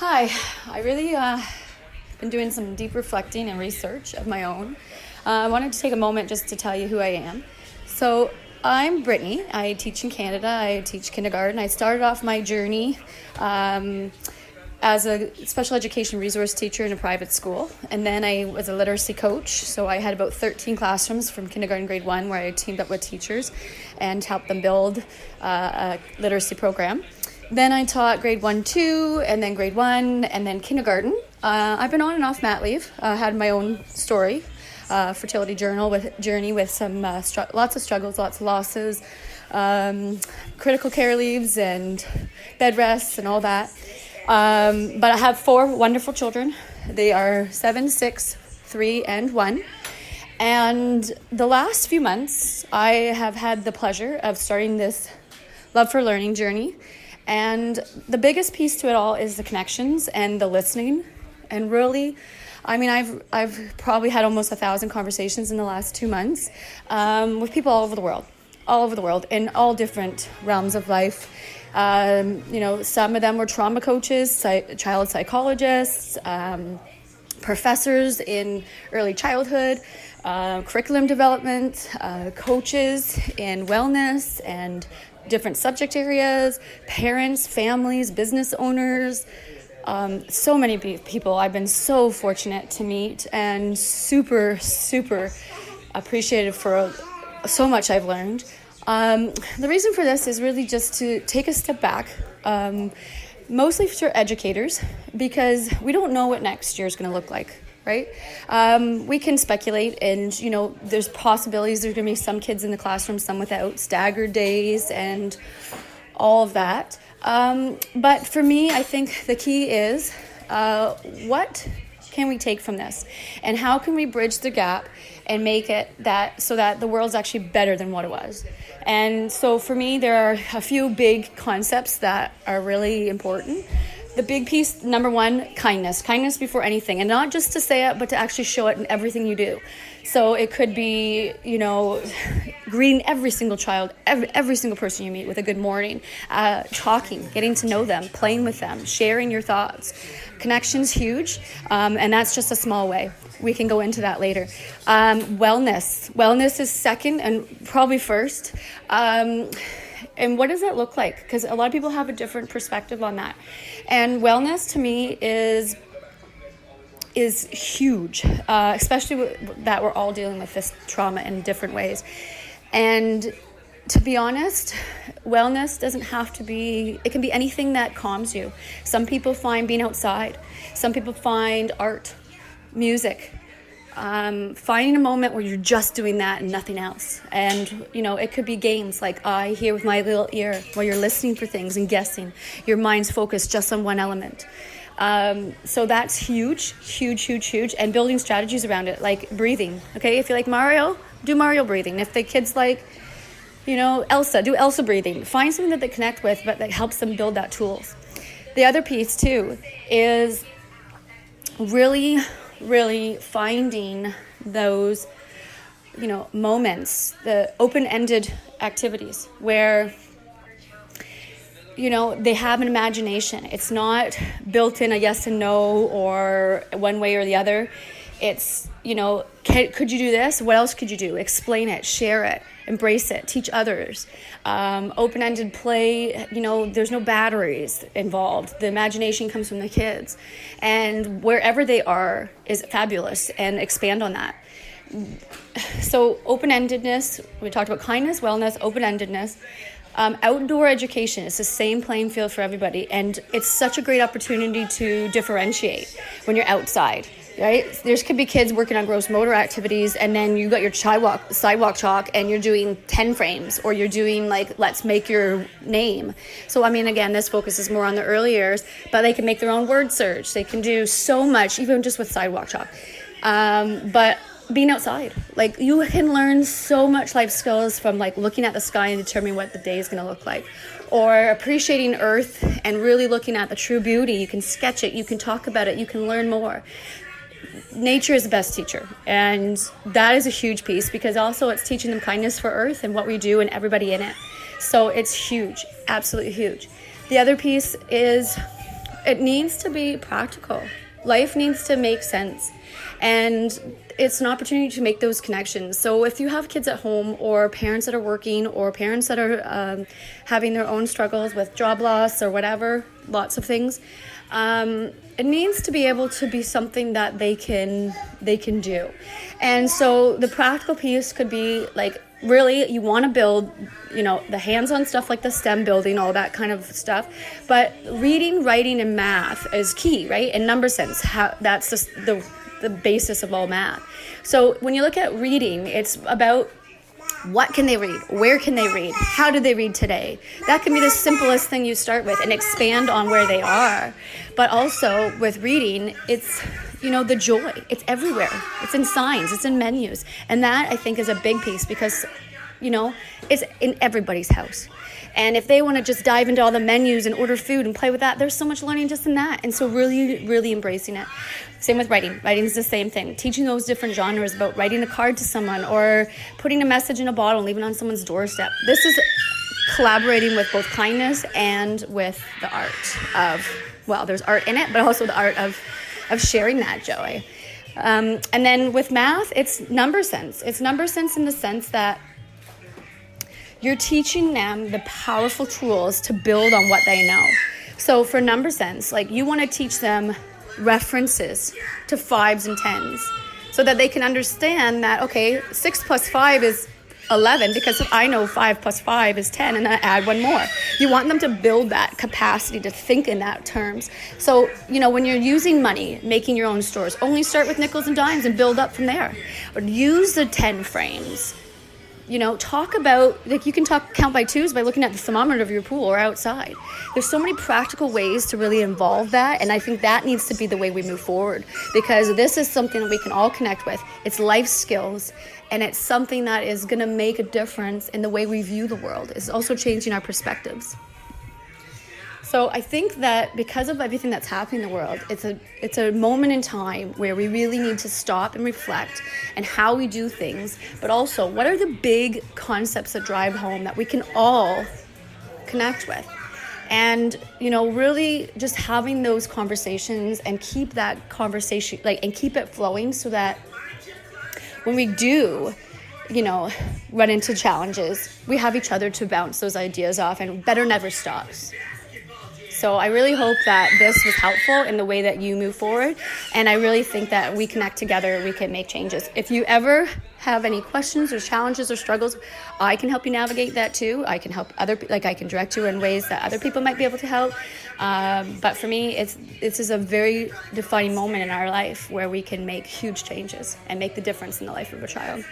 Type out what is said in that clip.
Hi, I really been doing some deep reflecting and research of my own. I wanted to take a moment just to tell you who I am. So I'm Brittany. I teach in Canada. I teach kindergarten. I started off my journey as a special education resource teacher in a private school. And then I was a literacy coach. So I had about 13 classrooms from kindergarten grade 1 where I teamed up with teachers and helped them build a literacy program. Then I taught grade 1, 2, and then grade 1, and then kindergarten. I've been on and off mat leave. I had my own story, fertility journey with some lots of struggles, lots of losses, critical care leaves and bed rests and all that. But I have 4 wonderful children. They are 7, 6, 3, and 1. And the last few months, I have had the pleasure of starting this love for learning journey. And the biggest piece to it all is the connections and the listening. And really, I mean, I've probably had almost 1,000 conversations in the last 2 months with people all over the world, in all different realms of life. Some of them were trauma coaches, child psychologists, professors in early childhood, curriculum development, coaches in wellness and different subject areas, parents, families, business owners, so many people I've been so fortunate to meet and super, super appreciative for so much I've learned. The reason for this is really just to take a step back, mostly for educators, because we don't know what next year is going to look like. Right? We can speculate and, there's possibilities. There's going to be some kids in the classroom, some without, staggered days and all of that. But for me, I think the key is what can we take from this? And how can we bridge the gap and make it so that the world's actually better than what it was? And so for me, there are a few big concepts that are really important. The big piece, number 1, kindness. Kindness before anything. And not just to say it, but to actually show it in everything you do. So it could be, greeting every single child, every single person you meet with a good morning, talking, getting to know them, playing with them, sharing your thoughts. Connection's huge, and that's just a small way. We can go into that later. Wellness. Wellness is second and probably first. And what does that look like? Because a lot of people have a different perspective on that. And wellness to me is huge, especially that we're all dealing with this trauma in different ways. And to be honest, wellness doesn't have to be, it can be anything that calms you. Some people find being outside. Some people find art, music. Finding a moment where you're just doing that and nothing else. And, it could be games like I hear with my little ear where you're listening for things and guessing. Your mind's focused just on one element. So that's huge, huge, huge, huge. And building strategies around it, like breathing. Okay, if you like Mario, do Mario breathing. If the kids like, Elsa, do Elsa breathing. Find something that they connect with, but that helps them build that tools. The other piece, too, is really finding those, moments, the open-ended activities where, they have an imagination. It's not built in a yes and no or one way or the other. It's, could you do this? What else could you do? Explain it, share it, embrace it, teach others. Open-ended play, there's no batteries involved. The imagination comes from the kids. And wherever they are is fabulous, and expand on that. So open-endedness, we talked about kindness, wellness, open-endedness. Outdoor education is the same playing field for everybody, and it's such a great opportunity to differentiate when you're outside. Right? There could be kids working on gross motor activities, and then you got your sidewalk chalk and you're doing 10 frames, or you're doing let's make your name. So, again, this focuses more on the early years, but they can make their own word search. They can do so much, even just with sidewalk chalk. But being outside, you can learn so much life skills from looking at the sky and determining what the day is going to look like. Or appreciating earth and really looking at the true beauty. You can sketch it, you can talk about it, you can learn more. Nature is the best teacher, and that is a huge piece, because also it's teaching them kindness for earth and what we do and everybody in it. So it's huge, absolutely huge. The other piece is it needs to be practical. Life needs to make sense. And it's an opportunity to make those connections. So if you have kids at home, or parents that are working, or parents that are having their own struggles with job loss or whatever, lots of things, it needs to be able to be something that they can do. And so the practical piece could be like, really, you want to build, the hands-on stuff like the STEM building, all that kind of stuff. But reading, writing, and math is key, right? In number sense, that's just the basis of all math. So when you look at reading, it's about what can they read? Where can they read? How do they read today? That can be the simplest thing you start with and expand on where they are. But also with reading, it's the joy. It's everywhere. It's in signs. It's in menus. And that, I think, is a big piece because, it's in everybody's house. And if they want to just dive into all the menus and order food and play with that, there's so much learning just in that. And so really, really embracing it. Same with writing. Writing is the same thing. Teaching those different genres about writing a card to someone or putting a message in a bottle and leaving it on someone's doorstep. This is collaborating with both kindness and with the art of, there's art in it, but also the art of sharing that joy. And then with math, it's number sense. It's number sense in the sense that you're teaching them the powerful tools to build on what they know. So for number sense, like you want to teach them references to 5s and 10s so that they can understand that, okay, 6 plus 5 is 11 because I know 5 plus 5 is 10 and then I add one more. You want them to build that capacity to think in that terms. So, when you're using money, making your own stores, only start with nickels and dimes and build up from there. Or use the 10 frames. Talk about, like you can count by twos by looking at the thermometer of your pool or outside. There's so many practical ways to really involve that. And I think that needs to be the way we move forward because this is something that we can all connect with. It's life skills. And it's something that is going to make a difference in the way we view the world. It's also changing our perspectives. So I think that because of everything that's happening in the world, it's a moment in time where we really need to stop and reflect on how we do things, but also what are the big concepts that drive home that we can all connect with. And, really just having those conversations and keep that conversation, and keep it flowing so that when we do, run into challenges, we have each other to bounce those ideas off, and better never stops. So I really hope that this was helpful in the way that you move forward. And I really think that we connect together, we can make changes. If you ever have any questions or challenges or struggles, I can help you navigate that too. I can help I can direct you in ways that other people might be able to help. But for me, this is a very defining moment in our life where we can make huge changes and make the difference in the life of a child.